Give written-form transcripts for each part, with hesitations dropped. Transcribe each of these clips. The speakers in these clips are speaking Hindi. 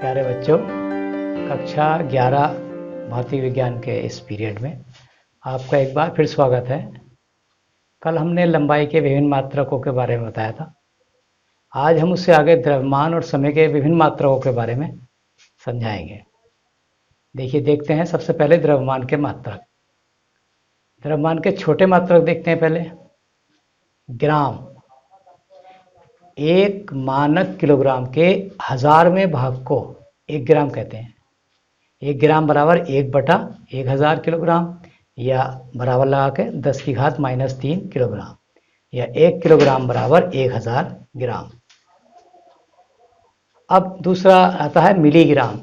प्यारे बच्चों, कक्षा 11 भौतिक विज्ञान के इस पीरियड में आपका एक बार फिर स्वागत है। कल हमने लंबाई के विभिन्न मात्रकों के बारे में बताया था। आज हम उससे आगे द्रव्यमान और समय के विभिन्न मात्रकों के बारे में समझाएंगे। देखते हैं सबसे पहले द्रव्यमान के मात्रक। द्रव्यमान के छोटे मात्रक देखते हैं पहले। ग्राम। एक मानक किलोग्राम के 1000वें भाग को 1 ग्राम कहते हैं। 1 ग्राम बराबर 1/1000 किलोग्राम, या बराबर लगा के 10⁻³ किलोग्राम, या 1 किलोग्राम बराबर 1000 ग्राम। अब दूसरा आता है मिलीग्राम।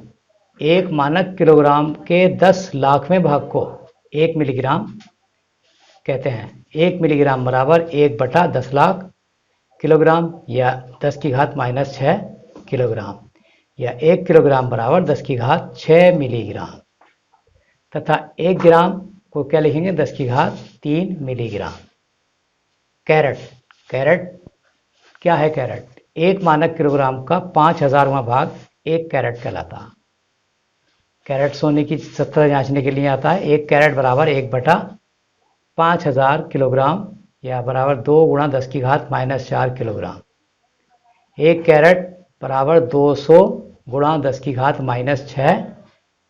एक मानक किलोग्राम के 10 लाखवें भाग को 1 मिलीग्राम कहते हैं। 1 मिलीग्राम बराबर 1/10 लाख किलोग्राम, या 10⁻⁶ किलोग्राम, या 1 किलोग्राम बराबर 10⁶ मिलीग्राम। तथा 1 ग्राम को क्या लिखेंगे? 10⁻³ मिलीग्राम। कैरेट। कैरेट क्या है? कैरेट एक मानक किलोग्राम का 5000वां भाग 1 कैरेट कहलाता है। कैरेट सोने की सतह जांचने के लिए आता है। 1 कैरेट बराबर 1/5000 किलोग्राम, या बराबर 2 × 10⁻⁴ किलोग्राम। 1 कैरेट बराबर 200 × 10⁻⁶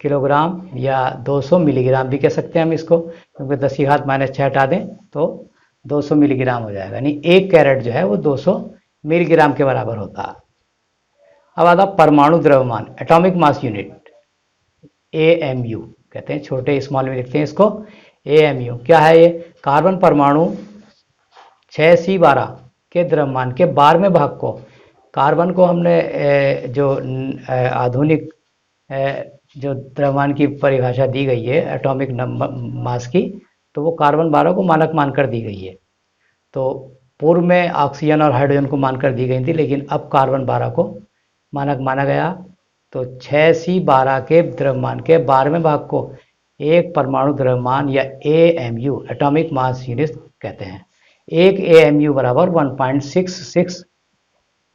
किलोग्राम, या 200 मिलीग्राम भी कह सकते हैं हम इसको, क्योंकि 10⁻⁶ हटा दें तो 200 मिलीग्राम हो जाएगा। यानी 1 कैरेट जो है वो 200 मिलीग्राम के बराबर होता है। अब आता परमाणु द्रव्यमान, एटॉमिक मास यूनिट, AMU कहते हैं। छोटे स्मॉल में लिखते हैं इसको AMU। क्या है ये? कार्बन परमाणु 6C12 के द्रव्यमान के 12वें भाग को, कार्बन को हमने जो आधुनिक जो द्रव्यमान की परिभाषा दी गई है एटॉमिक मास की, तो वो कार्बन 12 को मानक मानकर दी गई है। तो पूर्व में ऑक्सीजन और हाइड्रोजन को मानकर दी गई थी, लेकिन अब कार्बन 12 को मानक माना गया। तो 6C12 के द्रव्यमान के 12वें भाग को एक परमाणु द्रव्यमान या AMU एटॉमिक मास यूनिट कहते हैं। एक AMU बराबर 1.66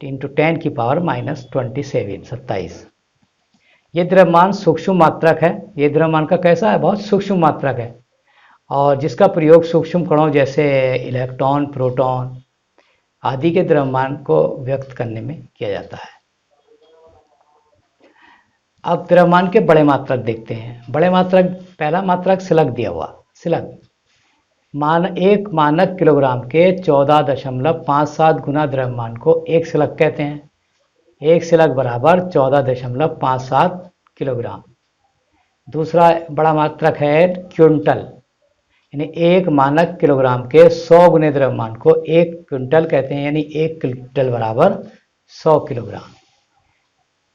× 10⁻⁻27 27। ये द्रव्यमान सूक्ष्म मात्रक है। ये द्रव्यमान का कैसा है? बहुत सूक्ष्म मात्रक है, और जिसका प्रयोग सूक्ष्म कणों जैसे इलेक्ट्रॉन, प्रोटॉन आदि के द्रव्यमान को व्यक्त करने में किया जाता है। अब द्रव्यमान के बड़े मात्रक देखते हैं। बड़े मात्रक, पहला मात्रक स्लग दिया हुआ। स्लग एक मानक किलोग्राम के 14.57 गुना द्रव्यमान को 1 स्लग कहते हैं। 1 स्लग बराबर 14.57 किलोग्राम। दूसरा बड़ा मात्रक है क्विंटल, यानी 1 मानक किलोग्राम के 100 गुने द्रव्यमान को 1 क्विंटल कहते हैं, यानी 1 क्विंटल बराबर 100 किलोग्राम।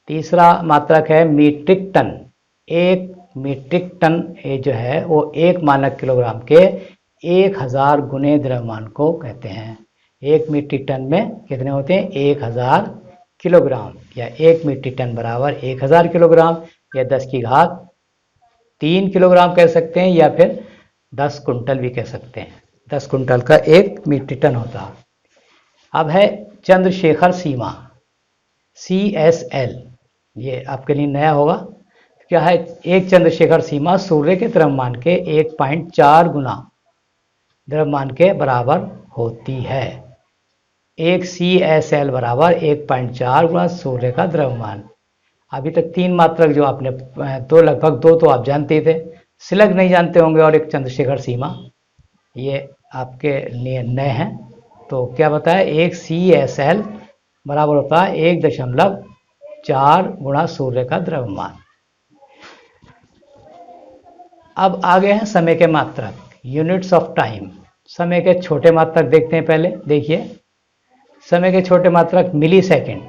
तीसरा मात्रक है मीट्रिक टन। 1 मीट्रिक टन जो है वो 1 मानक किलोग्राम के 1000 गुने द्रव्यमान को कहते हैं। 1 मीट्रिक टन में कितने होते हैं? 1000 किलोग्राम, या 1 मीट्रिक टन बराबर 1000 किलोग्राम, या 10⁻³ किलोग्राम कह सकते हैं, या फिर 10 कुंटल भी कह सकते हैं। 10 कुंटल का 1 मीट्रिक टन होता है। अब है चंद्रशेखर सीमा, CSL। ये आपके लिए नया होगा। क्या है? एक चंद्रशेखर सीमा सूर्य के द्रव्यमान के 1.4 गुना द्रव्यमान के बराबर होती है। एक CSL बराबर 1.4 गुना सूर्य का द्रव्यमान। अभी तक 3 मात्रक जो आपने लगभग 2 तो आप जानते थे, स्लग नहीं जानते होंगे, और एक चंद्रशेखर सीमा, ये आपके लिए नए हैं। तो क्या बताया? एक CSL बराबर होता है 1.4 गुना सूर्य का द्रव्यमान। अब आगे हैं समय के मात्रक, यूनिट्स ऑफ टाइम। समय के छोटे मात्रक देखते हैं पहले। देखिए, समय के छोटे मात्रक मिली सेकेंड।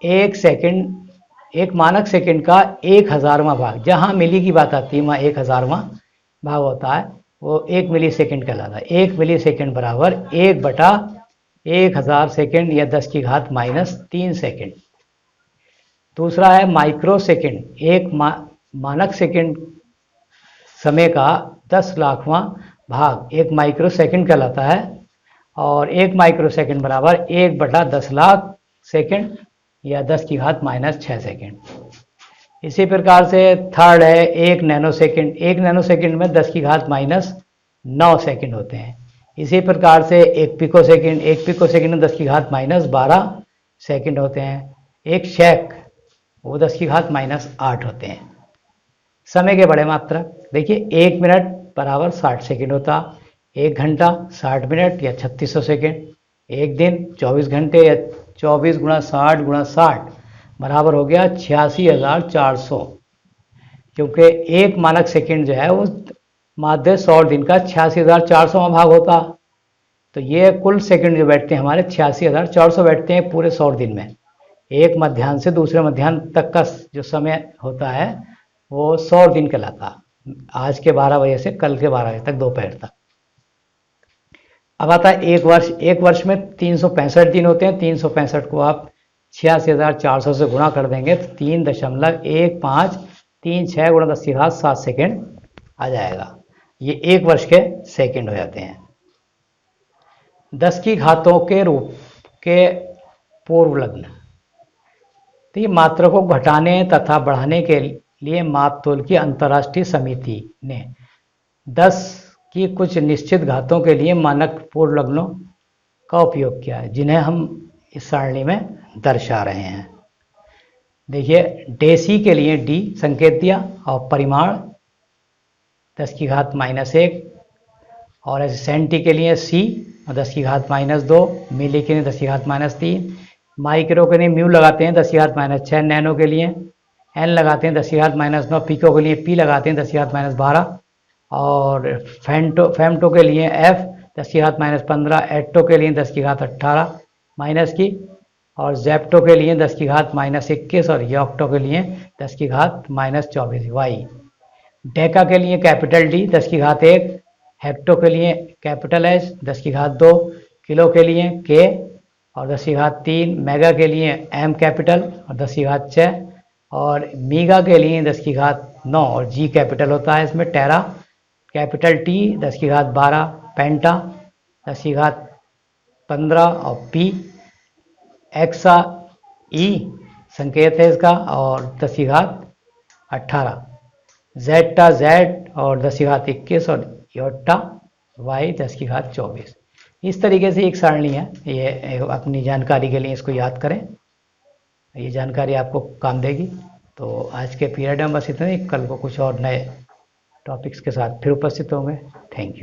1 सेकेंड, 1 मानक सेकेंड का 1000वां भाग, जहां मिली की बात आती है वहां 1000वां भाग होता है, वो 1 मिली सेकेंड कहलाता है। 1 मिली सेकेंड बराबर 1/1000 सेकेंड, या 10⁻³ सेकेंड। दूसरा है माइक्रो सेकेंड। 1 मानक सेकेंड समय का 10 लाखवां भाग 1 माइक्रो सेकेंड कहलाता है, और 1 माइक्रो सेकेंड बराबर 1/10 लाख सेकेंड, या 10 की घात माइनस 6 सेकेंड। इसी प्रकार से थर्ड है 1 नैनो सेकेंड। 1 नैनो सेकेंड में 10 की घात माइनस 9 सेकेंड होते हैं। इसी प्रकार से 1 पिको सेकेंड। 1 पिको सेकेंड में 10 की घात माइनस 12 सेकेंड होते हैं। 1 शेक वो 10 की घात माइनस 8 होते हैं। समय के बड़े मात्रक देखिए, 1 मिनट बराबर 60 सेकेंड होता, 1 घंटा 60 मिनट या 3600 सेकेंड, 1 दिन 24 घंटे या 24 गुणा 60 गुणा 60 बराबर हो गया 86,400, क्योंकि एक मानक सेकेंड जो है वो माध्य 100 दिन का 86,400वां भाग होता। तो ये कुल सेकंड जो बैठते हैं हमारे 86,400 बैठते हैं पूरे 100 दिन में। एक मध्याह्न से दूसरे मध्याह्न तक का जो समय होता है वो 100 दिन कहलाता, आज के 12 बजे से कल के 12 बजे तक दोपहर तक। अब आता है एक वर्ष। एक वर्ष में 365 दिन होते हैं। 365 को आप 86,400 से गुणा कर देंगे तो 3.1536 गुणा 10 की घात 7 सेकेंड आ जाएगा। ये एक वर्ष के सेकेंड हो जाते हैं। 10 की घातों के रूप के पूर्व लग्न, तो ये मात्रा को घटाने तथा बढ़ाने के लिए मापतोल की अंतर्राष्ट्रीय समिति ने 10 की कुछ निश्चित घातों के लिए मानक पूर्व लग्नों का उपयोग किया है, जिन्हें हम इस सारणी में दर्शा रहे हैं। देखिए, डेसी के लिए डी संकेत दिया और परिमाण 10 की घात माइनस 1, और ऐसे सेंटी के लिए सी और 10 की घात माइनस 2, मिली के लिए 10 की घात माइनस 3, माइक्रो के लिए म्यू लगाते हैं 10 की घात माइनस 6, नैनो के लिए एन लगाते हैं 10 की घात माइनस 9, पिको के लिए पी लगाते हैं 10 की घात माइनस 12, और फेमटो के लिए एफ 10 की घात माइनस 15, एट्टो के लिए 10 की घात 18 माइनस की, और जेप्टो के लिए 10 की घात माइनस 21, और योक्टो के लिए 10 की घात माइनस 24 वाई। डेका के लिए कैपिटल डी 10 की घात 1, हेक्टो के लिए कैपिटल एच 10 की घात 2, किलो के लिए के और 10 की घात 3, मेगा के लिए एम कैपिटल और 10 की घात 6, और मीगा के लिए 10 की घात 9 और जी कैपिटल होता है इसमें। टेरा कैपिटल टी 10 की घात 12, पेंटा 10 की घात 15, और पी एक्सा ई संकेत है इसका और 10 की घात 18, जेटा जेड और 10 की घात 21, और योटा वाई 10 की घात 24। इस तरीके से एक सारणी है, ये अपनी जानकारी के लिए इसको याद करें, ये जानकारी आपको काम देगी। तो आज के पीरियड में बस इतना ही, कल को कुछ और नए टॉपिक्स के साथ फिर उपस्थित होंगे। Thank you.